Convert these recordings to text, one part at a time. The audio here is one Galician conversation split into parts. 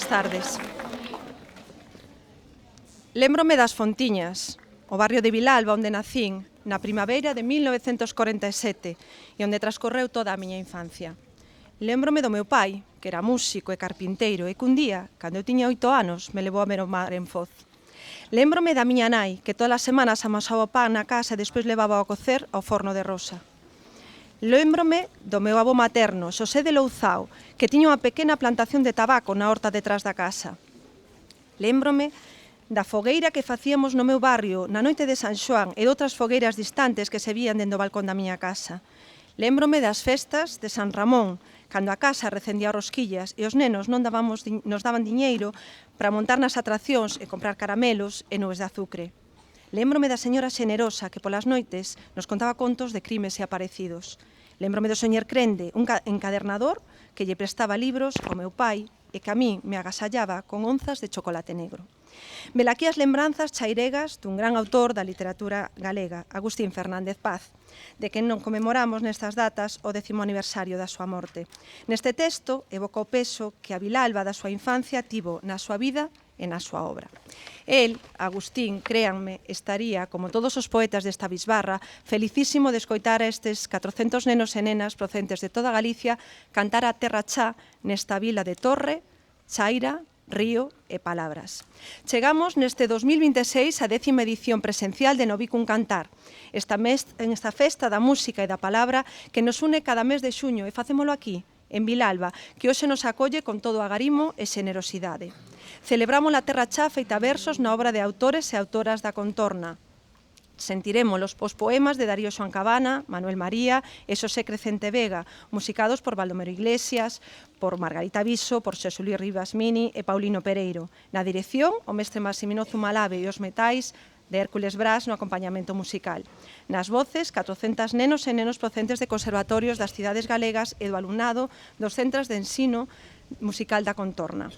boas tardes. Lémbrome das Fontiñas, o barrio de Vilalba onde nacín na primavera de 1947 e onde transcorreu toda a miña infancia. Lémbrome do meu pai, que era músico e carpinteiro e que un día, cando eu tiña 8 anos, me levou a meromar en Foz. Lémbrome da miña nai, que todas as semanas amasaba o pan na casa e despois levaba a cocer ao forno de Rosa. Lémbrome do meu avó materno, Xosé de Louzao, que tiña unha pequena plantación de tabaco na horta detrás da casa. Lémbrome da fogueira que facíamos no meu barrio na noite de San Xoán e de outras fogueiras distantes que se vían dende o balcón da miña casa. Lémbrome das festas de San Ramón, cando a casa recendía rosquillas e os nenos nos daban diñeiro para montar nas atraccións e comprar caramelos e nubes de azucre. Lémbrome da señora xenerosa que polas noites nos contaba contos de crimes e aparecidos. Lémbrome do señor Crende, un encadernador que lle prestaba libros ao meu pai e que a mí me agasallaba con onzas de chocolate negro. Velaquí as lembranzas chairegas dun gran autor da literatura galega, Agustín Fernández Paz, de quen non conmemoramos nestas datas o 10º aniversario da súa morte. Neste texto evoca o peso que a Vilalba da súa infancia tivo na súa vida e na súa obra. El, Agustín, créanme, estaría, como todos os poetas desta bisbarra, felicísimo de escoitar a estes 400 nenos e nenas procedentes de toda Galicia cantar a terra chá nesta vila de Torre, Chaira, Río e Palabras. Chegamos neste 2026 á 10ª edición presencial de Novicum Cantar, esta festa da música e da palabra que nos une cada mes de xuño e facémolo aquí, en Vilalba, que hoxe nos acolle con todo o agarimo e xenerosidade. Celebramos a terra chá feita versos na obra de autores e autoras da contorna. Sentiremos os poemas de Darío Xoán Cabana, Manuel María e Xosé Crecente Vega, musicados por Baldomero Iglesias, por Margarita Viso, por Xosé Luis Rivas Mini e Paulino Pereiro. Na dirección, o mestre Maximino Zumalave e os metais de Hércules Brás no acompañamento musical. Nas voces, 400 nenos e nenos procedentes de conservatorios das cidades galegas e do alumnado dos centros de ensino musical da contorna.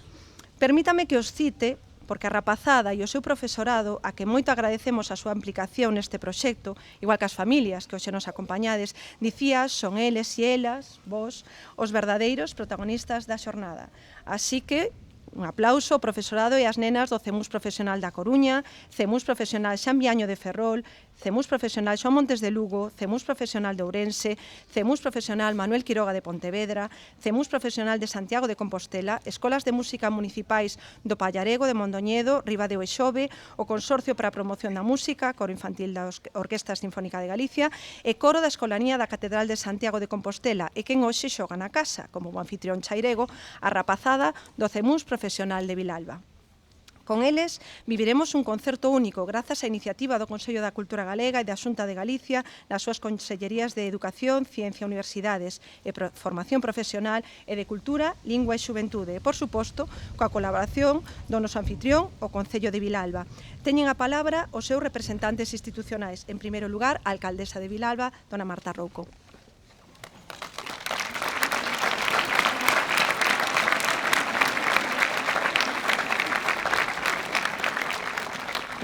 Permítame que os cite, porque a rapazada e o seu profesorado, a que moito agradecemos a súa implicación neste proxecto, igual que as familias que hoxe nos acompañades, dicías, son eles e elas, vos, os verdadeiros protagonistas da xornada. Así que, un aplauso ao profesorado e ás nenas do CEMUS Profesional da Coruña, CEMUS Profesional Xan Viaño de Ferrol, CEMUS Profesional Xoán Montes de Lugo, CEMUS Profesional de Ourense, CEMUS Profesional Manuel Quiroga de Pontevedra, CEMUS Profesional de Santiago de Compostela, Escolas de Música Municipais do Pallarego, de Mondoñedo, Ribadeo e Xove, o Consorcio para a Promoción da Música, Coro Infantil da Orquesta Sinfónica de Galicia e Coro da Escolanía da Catedral de Santiago de Compostela e quen hoxe xoga na casa, como o anfitrión chairego, a rapazada do CEMUS Profesional de Vilalba. Con eles viviremos un concerto único grazas á iniciativa do Consello da Cultura Galega e da Xunta de Galicia nas súas consellerías de Educación, Ciencia, Universidades e Formación Profesional e de Cultura, Lingua e Xuventude e, por suposto, coa colaboración do noso anfitrión, o Concello de Vilalba. Teñen a palabra os seus representantes institucionais. En primeiro lugar, a alcaldesa de Vilalba, dona Marta Rouco.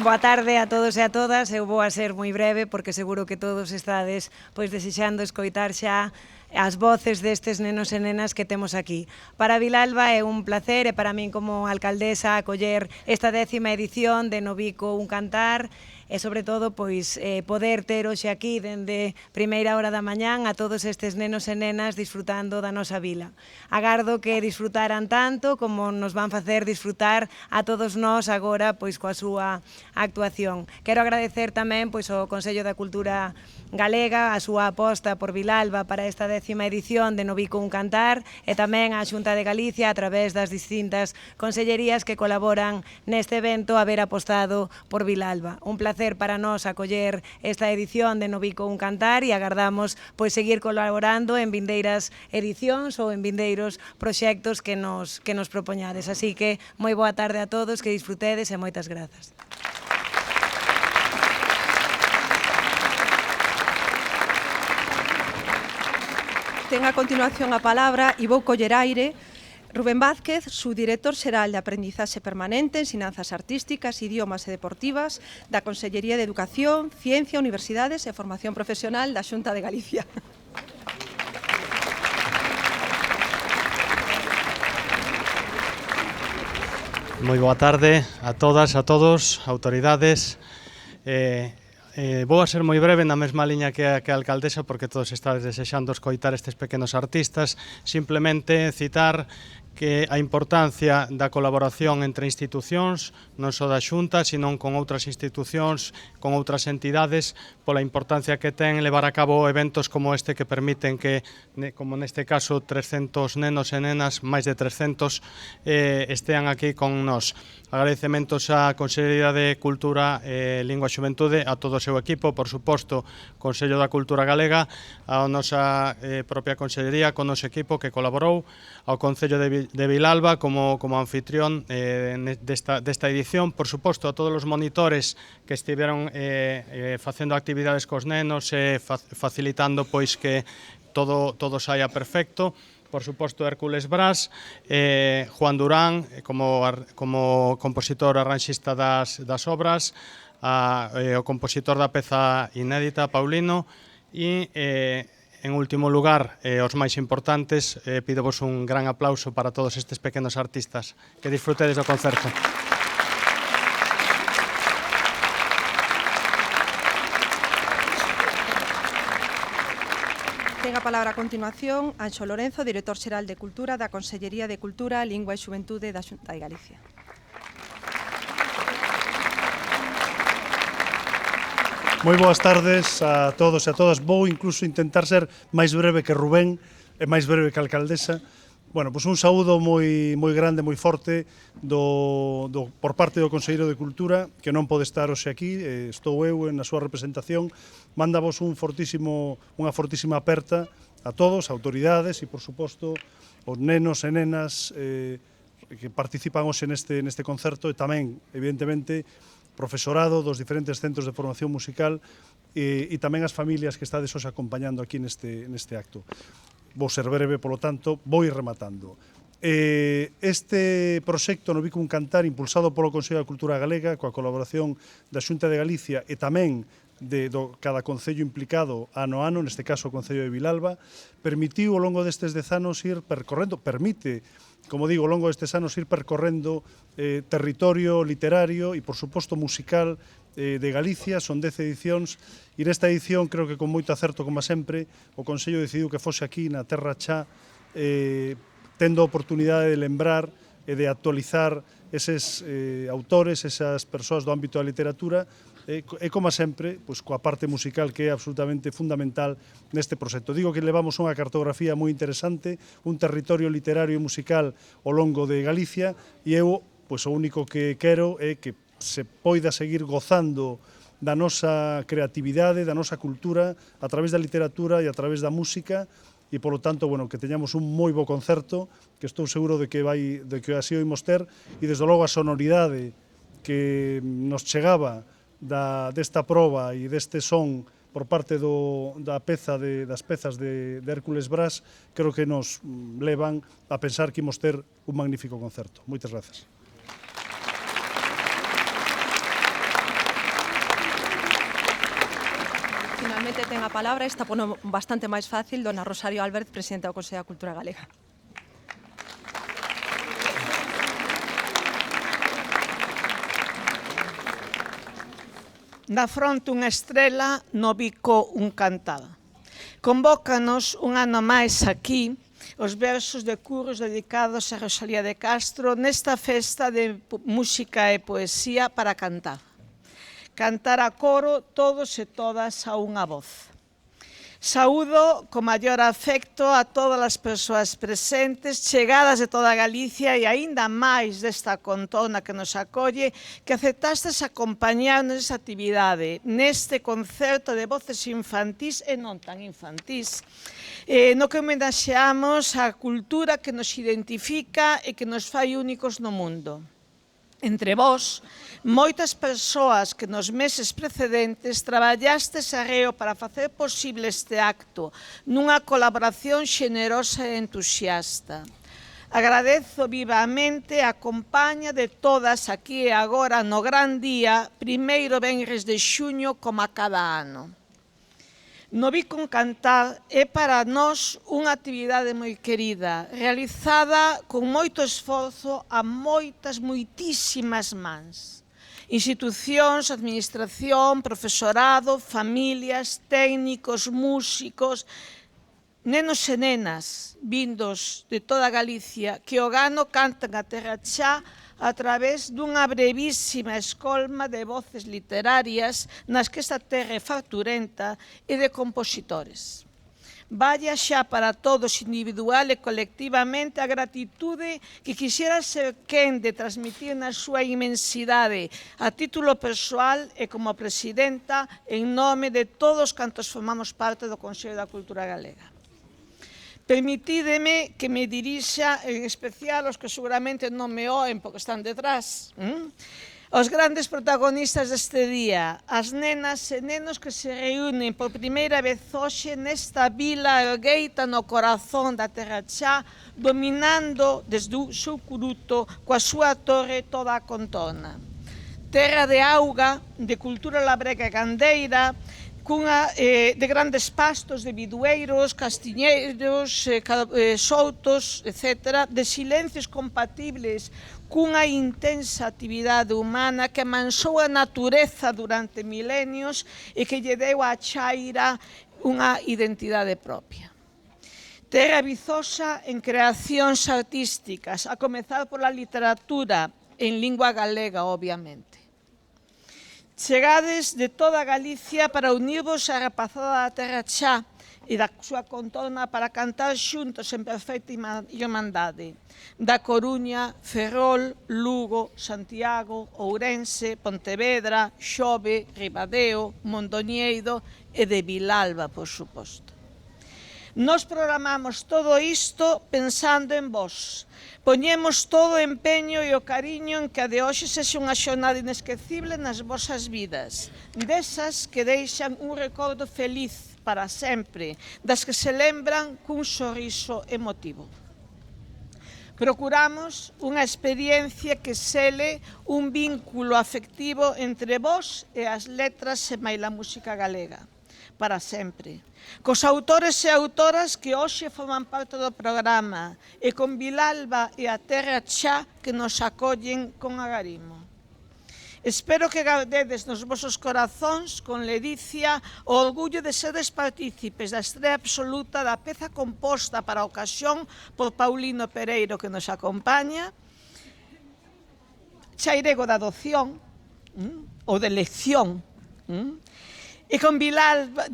Boa tarde a todos e a todas. Eu vou a ser moi breve porque seguro que todos estades desexando escoitar xa as voces destes nenos e nenas que temos aquí. Para Vilalba é un placer e para min como alcaldesa acoller esta 10ª edición de Novicum Cantar e sobre todo poder ter hoxe aquí dende primeira hora da mañán a todos estes nenos e nenas disfrutando da nosa vila. Agardo que disfrutaran tanto como nos van facer disfrutar a todos nós agora coa súa actuación. Quero agradecer tamén ao Consello da Cultura Galega a súa aposta por Vilalba para esta 10ª edición de Novicum Cantar e tamén a Xunta de Galicia a través das distintas consellerías que colaboran neste evento haber apostado por Vilalba. Un placer para nós acoller esta edición de Novicum Cantar e agardamos seguir colaborando en vindeiras edicións ou en vindeiros proxectos que nos propoñades. Así que moi boa tarde a todos, que disfrutedes e moitas grazas. Ten a continuación a palabra e vou coller aire Rubén Vázquez, subdirector xeral de Aprendizaxe Permanente, Ensinanzas Artísticas, Idiomas e Deportivas da Consellería de Educación, Ciencia, Universidades e Formación Profesional da Xunta de Galicia. Moi boa tarde a todas, a todos, autoridades. Vou a ser moi breve na mesma liña que a alcaldesa, porque todos estades desexando escoitar estes pequenos artistas. Simplemente citar que a importancia da colaboración entre institucións, non só da Xunta, sino con outras institucións, con outras entidades, pola importancia que ten levar a cabo eventos como este que permiten que, como neste caso, 300 nenos e nenas, máis de 300, estean aquí con nós. Agradecementos á Consellería de Cultura, Lingua e Xuventude, a todo o seu equipo, por suposto, Consello da Cultura Galega, a nosa propia Consellería, con o noso equipo que colaborou, ao Concello de Vilalba como anfitrión desta edición, por suposto, a todos os monitores que estiveron facendo actividades cos nenos e facilitando pois que todo saia perfecto. Por suposto, Hércules Brás, Juan Durán como compositor arranxista das obras, o compositor da peza inédita, Paulino, e en último lugar, os máis importantes, pidovos un gran aplauso para todos estes pequenos artistas. Que disfrutedes do concerto. Ten a palabra a continuación Anxo Lorenzo, director xeral de Cultura da Consellería de Cultura, Lingua e Xuventude da Xunta de Galicia. Moi boas tardes a todos e a todas. Vou incluso intentar ser máis breve que Rubén e máis breve que a alcaldesa. Bueno, pois un saúdo moi grande, moi forte por parte do Conselleiro de Cultura, que non pode estar hoxe aquí, estou eu na súa representación. Mándavos unha fortísima aperta a todos, autoridades e, por suposto, os nenos e nenas que participan hoxe neste concerto e tamén, evidentemente, profesorado dos diferentes centros de formación musical e tamén as familias que estades hoxe acompañando aquí neste acto. Vou ser breve, polo tanto, vou ir rematando. Este proxecto No Bico un Cantar, impulsado polo Consello da Cultura Galega, coa colaboración da Xunta de Galicia e tamén de cada concello implicado ano a ano, neste caso o Concello de Vilalba, permitiu ao longo destes 10 anos ir percorrendo, permite, como digo, ao longo destes anos ir percorrendo territorio literario e, por suposto, musical de Galicia. Son 10 edicións e nesta edición, creo que con moito acerto, como sempre, o Consello decidiu que fose aquí na Terra Chá, tendo a oportunidade de lembrar e de actualizar eses autores, esas persoas do ámbito da literatura, e como sempre, pois, coa parte musical que é absolutamente fundamental neste proxecto. Digo que levamos unha cartografía moi interesante, un territorio literario e musical ao longo de Galicia, e eu, pois, o único que quero é que se poida seguir gozando da nosa creatividade, da nosa cultura, a través da literatura e a través da música, e, polo tanto, bueno, que teñamos un moi bo concerto, que estou seguro de que así o imos ter, e, desde logo, a sonoridade que nos chegaba desta proba e deste son por parte das pezas de Hércules Brás, creo que nos levan a pensar que imos ter un magnífico concerto. Moitas grazas. Finalmente ten a palabra, esta pono bastante máis fácil, dona Rosario Álvarez, presidenta do Consello da Cultura Galega. Na fronte unha estrela, no bico un cantar. Convócanos un ano máis aquí os versos de Curros dedicados a Rosalía de Castro nesta festa de música e poesía para cantar. Cantar a coro todos e todas a unha voz. Saúdo co maior afecto a todas as persoas presentes, chegadas de toda Galicia e aínda máis desta contorna que nos acolle, que aceptastes acompañarnos nesta actividade, neste concerto de voces infantís e non tan infantís, no que homenaxeamos a cultura que nos identifica e que nos fai únicos no mundo. Entre vós, moitas persoas que nos meses precedentes traballastes arreo para facer posible este acto nunha colaboración xenerosa e entusiasta. Agradezo vivamente a compaña de todas aquí e agora no gran día, primeiro venres de xuño como a cada ano. No Vi con Cantar é para nós unha actividade moi querida, realizada con moito esforzo a moitísimas mans. Institucións, administración, profesorado, familias, técnicos, músicos, nenos e nenas vindos de toda Galicia que o gano cantan a terra xa a través dunha brevísima escolma de voces literarias nas que esta terra é facturenta e de compositores. Vaya xa para todos individual e colectivamente a gratitude que quixera ser quen de transmitir na súa inmensidade a título persoal e como presidenta en nome de todos cantos formamos parte do Consello da Cultura Galega. Permitídeme que me dirixa en especial aos que seguramente non me oen porque están detrás. Os grandes protagonistas deste día, as nenas e nenos que se reúnen por primeira vez hoxe nesta vila ergueita no corazón da Terra Chá, dominando desde o seu curuto coa súa torre toda a contorna. Terra de auga, de cultura labrega e gandeira, de grandes pastos, de bidueiros, castiñeiros, soutos, etc., de silencios compatibles cunha intensa actividade humana que amansou a natureza durante milenios e que lle deu á chaira unha identidade propia. Terra vizosa en creacións artísticas, a comezar pola literatura en lingua galega, obviamente. Chegades de toda Galicia para unirvos á rapazada da Terra Chá e da súa contorna para cantar xuntos en perfecta irmandade. Da Coruña, Ferrol, Lugo, Santiago, Ourense, Pontevedra, Xove, Ribadeo, Mondoñedo e de Vilalba, por suposto. Nos programamos todo isto pensando en vós. Poñemos todo o empeño e o cariño en que a de hoxe sexa unha xornada inesquecible nas vosas vidas, desas que deixan un recordo feliz para sempre, das que se lembran cun sorriso emotivo. Procuramos unha experiencia que sele un vínculo afectivo entre vós e as letras e maila música galega, para sempre. Cos autores e autoras que hoxe forman parte do programa e con Vilalba e a Terra Chá que nos acollen con agarimo. Espero que gardedes nos vosos corazóns con ledicia o orgullo de seres partícipes da estrea absoluta da peza composta para a ocasión por Paulino Pereiro que nos acompaña, Chairego da Adoción, ou de Elección, e con Vilalba,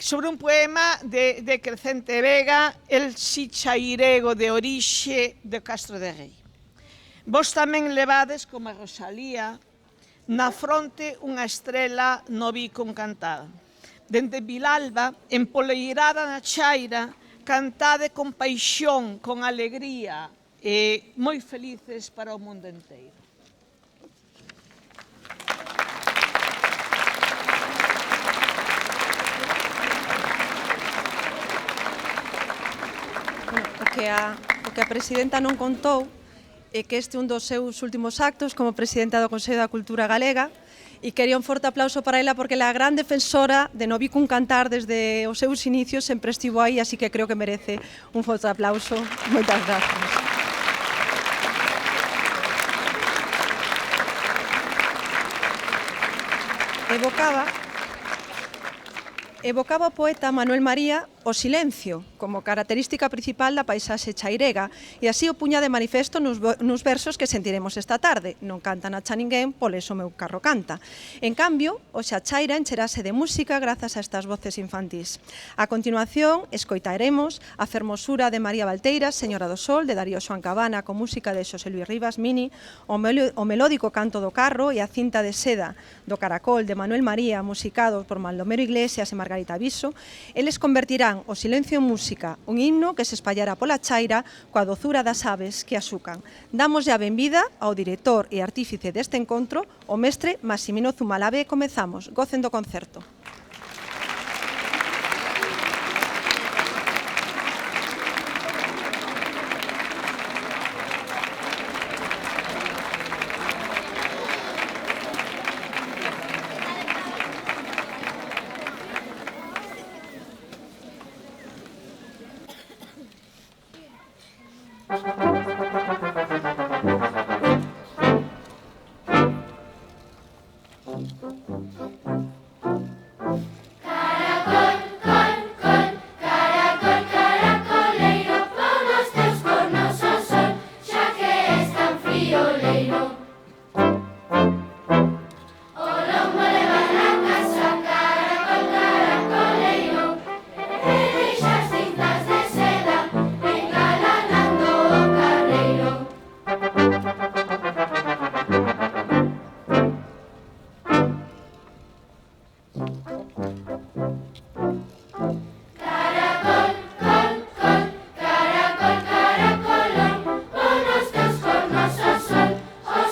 sobre un poema de Crecente Vega, El si chairego de orixe de Castro de Rei. Vos tamén levades, como a Rosalía, na fronte unha estrela no Vi con Cantar. Dende Vilalba, empoleirada na chaira, cantade con paixón, con alegría e moi felices para o mundo inteiro. O que a presidenta non contou é que este é un dos seus últimos actos como presidenta do Consello da Cultura Galega e quería un forte aplauso para ela porque ela é a gran defensora de No Vi con Cantar desde os seus inicios, sempre estivo aí, así que creo que merece un forte aplauso. Moitas gracias. Evocaba o poeta Manuel María o silencio como característica principal da paisaxe chairega e así o puña de manifesto nos versos que sentiremos esta tarde. Non canta na cha ninguén, pois o meu carro canta. En cambio, hoxe a chaira encherase de música grazas a estas voces infantís. A continuación, escoitaremos a fermosura de María Valteiras, Señora do Sol, de Darío Xoan Cabana, con música de Xosé Luis Rivas Mini, o melódico canto do carro e a cinta de seda do Caracol de Manuel María, musicados por Baldomero Iglesias e Margarita Viso. Eles convertirán o silencio en música, un himno que se espallará pola chaira coa dozura das aves que asucan. Damoslle a benvida ao director e artífice deste encontro, o mestre Massimino Zumalave, e comezamos. Gocen do concerto. Caracol, caracolón, unos dos cornos ao sol, o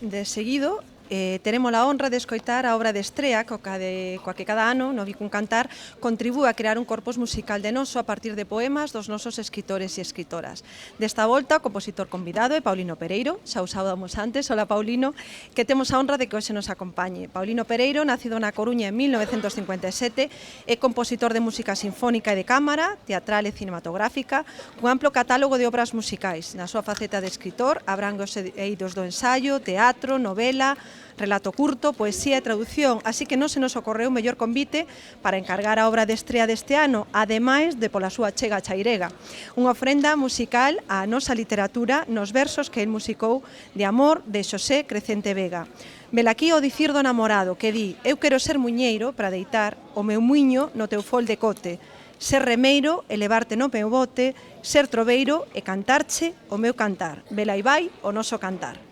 De seguido, teremos a honra de escoitar a obra de estrea coa que cada ano no Vicun Cantar contribúe a crear un corpus musical de noso a partir de poemas dos nosos escritores e escritoras. Desta volta, o compositor convidado é Paulino Pereiro, xa o saudamos antes. Hola, Paulino, que temos a honra de que hoxe nos acompañe. Paulino Pereiro, nacido na Coruña en 1957, é compositor de música sinfónica e de cámara, teatral e cinematográfica, cun amplo catálogo de obras musicais. Na súa faceta de escritor, abrangue os eidos do ensaio, teatro, novela, relato curto, poesía e traducción, así que non se nos ocorreu mellor convite para encargar a obra de estrea deste ano, ademais de pola súa chega chairega, unha ofrenda musical á nosa literatura nos versos que el musicou de Amor de Xosé Crecente Vega. Velaquí o dicir do namorado que di: eu quero ser muñeiro para deitar o meu muiño no teu fol de cote, ser remeiro e levarte no meu bote, ser troveiro e cantarche o meu cantar. Vela aí vai o noso cantar.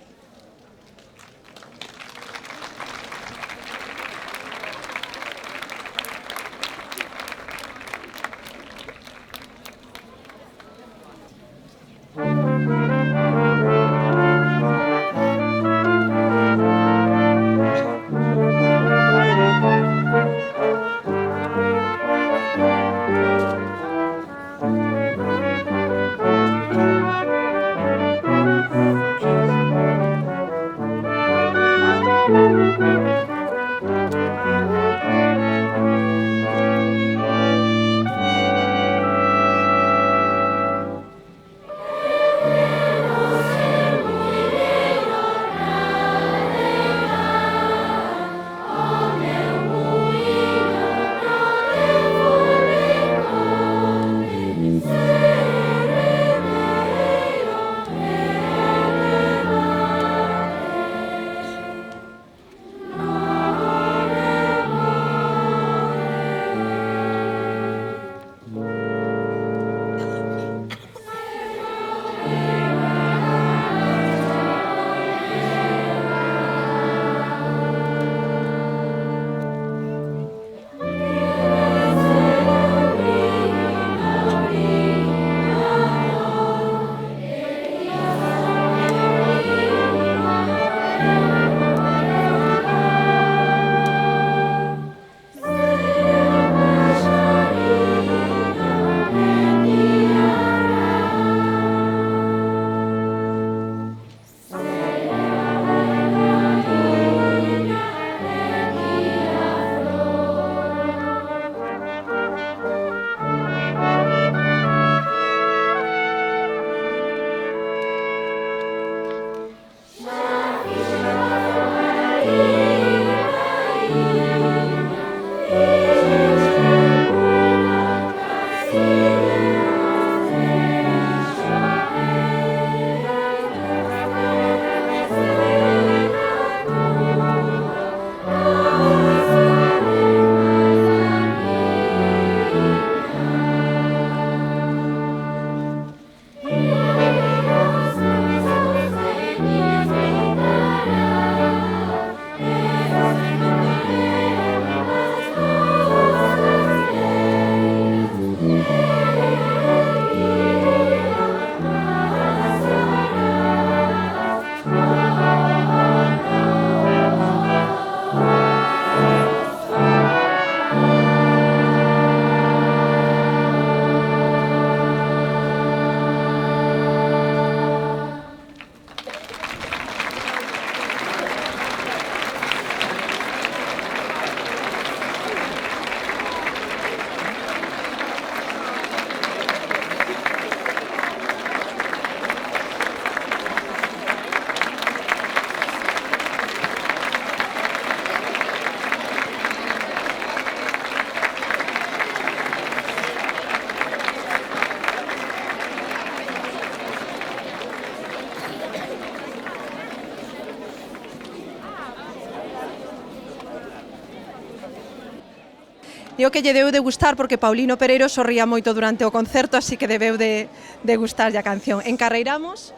E o que lle deu de gustar, porque Paulino Pereiro sorría moito durante o concerto, así que debeu de gustarlle a canción. Encarreiramos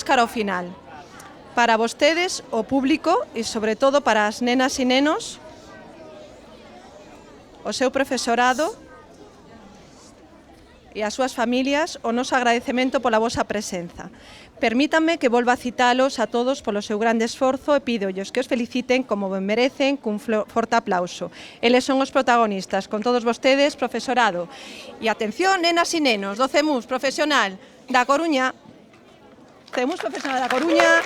cara ao final. Para vostedes, o público, e sobre todo para as nenas e nenos, o seu profesorado e as súas familias, o noso agradecemento pola vosa presenza. Permítanme que volva a citalos a todos polo seu grande esforzo e pídollos que os feliciten como ben merecen cun forte aplauso. Eles son os protagonistas, con todos vostedes, profesorado. E atención, nenas e nenos, do CEMUS profesional da Coruña, CEMUS profesional da Coruña,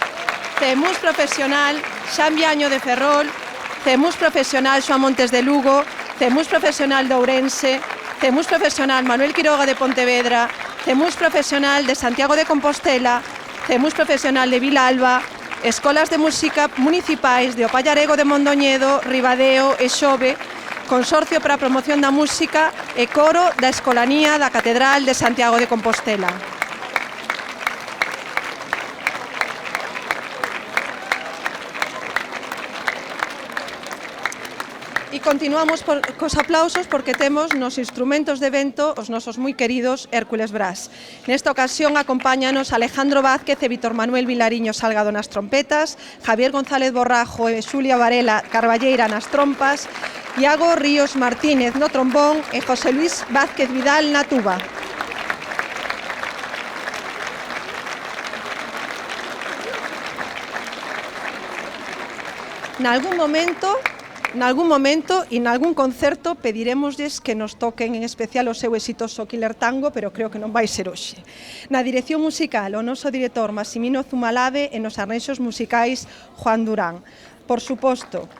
CEMUS profesional Xan Viaño de Ferrol, CEMUS profesional Xoán Montes de Lugo, CEMUS profesional de Ourense, CEMUS profesional Manuel Quiroga de Pontevedra, CEMUS profesional de Santiago de Compostela, CEMUS profesional de Vilalba, escolas de música municipais de O Pallarego de Mondoñedo, Ribadeo e Xove, Consorcio para a Promoción da Música e Coro da Escolanía da Catedral de Santiago de Compostela. E continuamos cos aplausos porque temos nos instrumentos de vento os nosos moi queridos Hércules Brás. Nesta ocasión acompáñanos Alejandro Vázquez e Víctor Manuel Vilariño Salgado nas trompetas, Javier González Borrajo e Xulia Varela Carballeira nas trompas, Iago Ríos Martínez no trombón e José Luis Vázquez Vidal na tuba. Nalgún momento e nalgún concerto pediremosles que nos toquen en especial o seu exitoso Killer Tango, pero creo que non vai ser hoxe. Na dirección musical, o noso director Massimino Zumalave e nos arranxos musicais Juan Durán. Por suposto,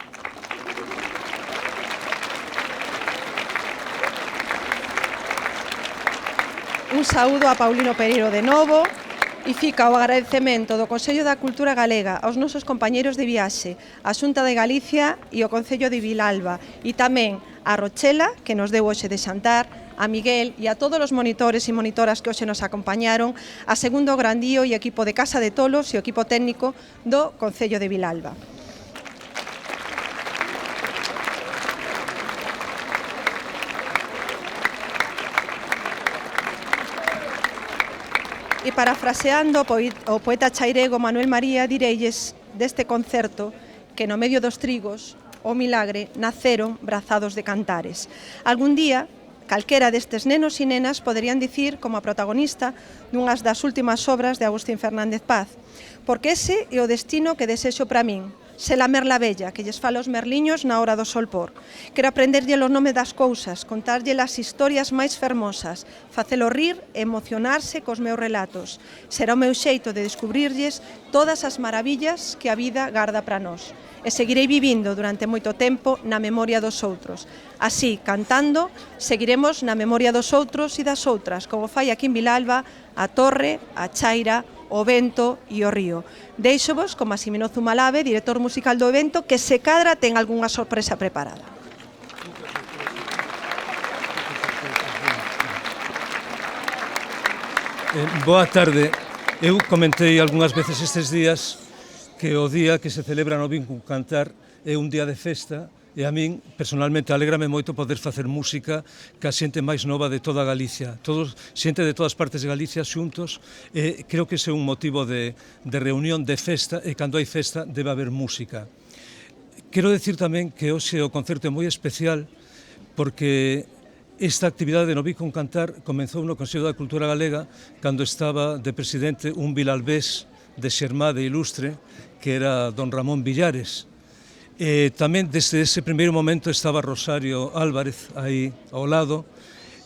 un saúdo a Paulino Pereiro de novo. E fica o agradecemento do Consello da Cultura Galega aos nosos compañeiros de viaxe, a Xunta de Galicia e o Concello de Vilalba, e tamén a Rochela, que nos deu hoxe de xantar, a Miguel e a todos os monitores e monitoras que hoxe nos acompañaron, a Segundo Grandío e o equipo de Casa de Tolos e o equipo técnico do Concello de Vilalba. E parafraseando o poeta chairego Manuel María, direilles deste concerto que no medio dos trigos, o milagre, naceron brazados de cantares. Algún día, calquera destes nenos e nenas poderían dicir como a protagonista dunhas das últimas obras de Agustín Fernández Paz, porque ese é o destino que desexo para min, se lamer la bella, que lles fala os merliños na hora do solpor. Quero aprenderlle os nomes das cousas, contarlle as historias máis fermosas, facelo rir e emocionarse cos meus relatos. Será o meu xeito de descubrirlles todas as maravillas que a vida garda para nós. E seguirei vivindo durante moito tempo na memoria dos outros. Así, cantando, seguiremos na memoria dos outros e das outras, como fai aquí en Vilalba, a Torre, a Chaira, o vento e o río. Deixo-vos con Massimino Zumalave, director musical do evento, que se cadra ten algunha sorpresa preparada. Boa tarde. Eu comentei algunhas veces estes días que o día que se celebra no Vínculo Cantar é un día de festa e a min, personalmente, alégrame moito poder facer música ca xente máis nova de toda Galicia. Xente de todas partes de Galicia xuntos, e creo que ese é un motivo de reunión, de festa, e cando hai festa debe haber música. Quero decir tamén que hoxe o concerto é moi especial porque esta actividade no Vínculo Cantar comenzou no Consello da Cultura Galega cando estaba de presidente un vilalbés de Xermade ilustre que era don Ramón Villares. Tamén desde ese primeiro momento estaba Rosario Álvarez aí ao lado,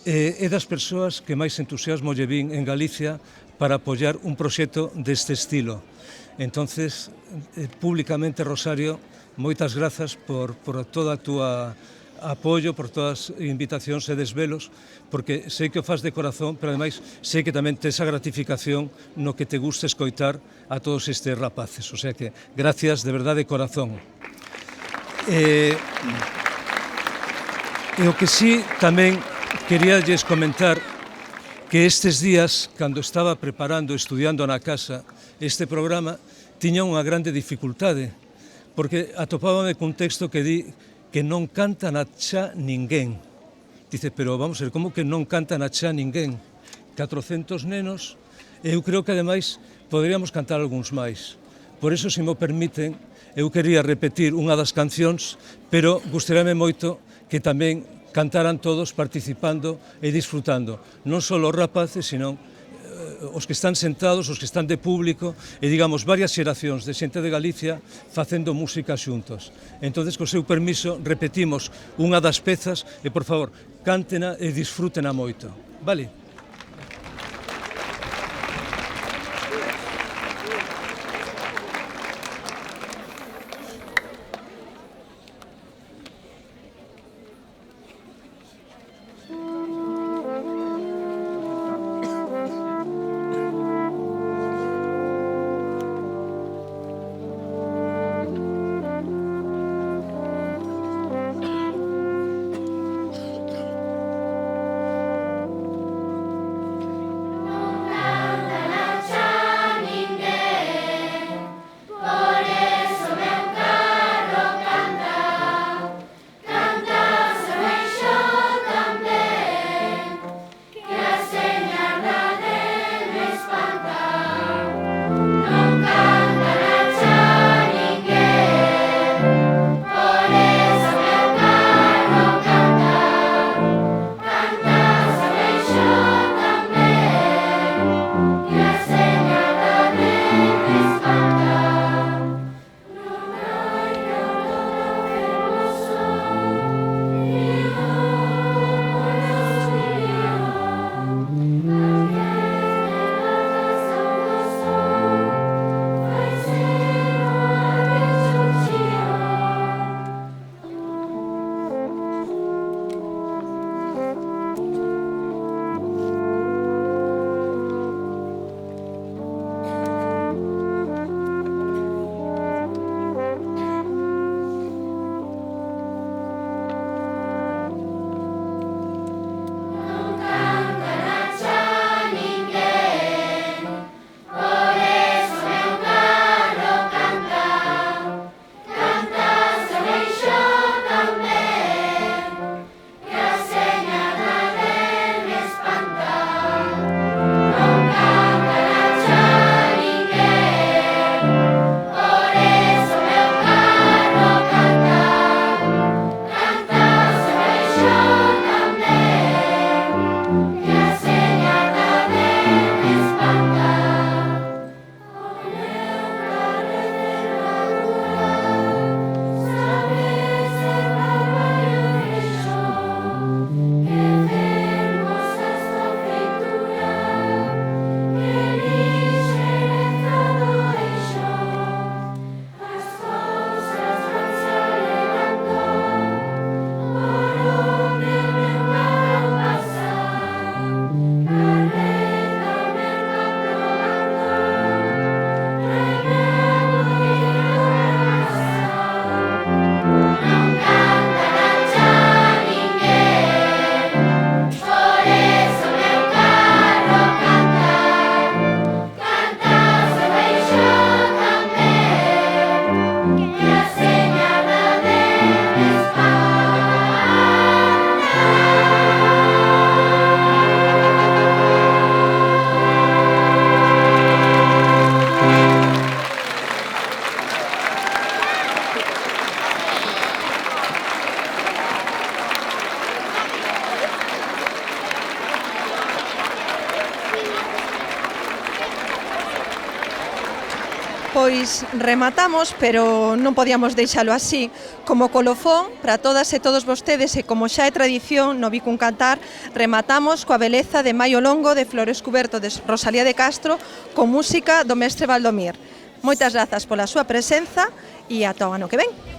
é das persoas que máis entusiasmo lle vin en Galicia para apoiar un proxecto deste estilo. Entonces, públicamente, Rosario, moitas grazas por toda a túa apoio, por todas as invitacións e desvelos, porque sei que o faz de corazón, pero ademais sei que tamén tes a gratificación no que te gusta escoitar a todos estes rapaces. O sea que, gracias de verdade de corazón. E o que sí tamén queríalles comentar que estes días, cando estaba preparando, estudiando na casa este programa, tiña unha grande dificultade, porque atopábame cun texto que di que non canta na xa ninguén. Dice, pero vamos a ver, como que non canta na xa ninguén? 400 nenos, e eu creo que ademais poderíamos cantar algúns máis. Por iso, se me permiten, eu quería repetir unha das cancións, pero gustaríame moito que tamén cantaran todos participando e disfrutando, non só os rapaces, sino os que están sentados, os que están de público, e digamos, varias xeracións de xente de Galicia facendo música xuntos. Entonces, co seu permiso, repetimos unha das pezas e, por favor, cántena e disfrútena moito. Vale? Pois rematamos, pero non podíamos deixalo así. Como colofón, para todas e todos vostedes, e como xa é tradición no Vicun Cantar, rematamos coa beleza de Maio Longo de Flores Cuberto de Rosalía de Castro con música do mestre Valdomir. Moitas grazas pola súa presenza e ata o ano que ven.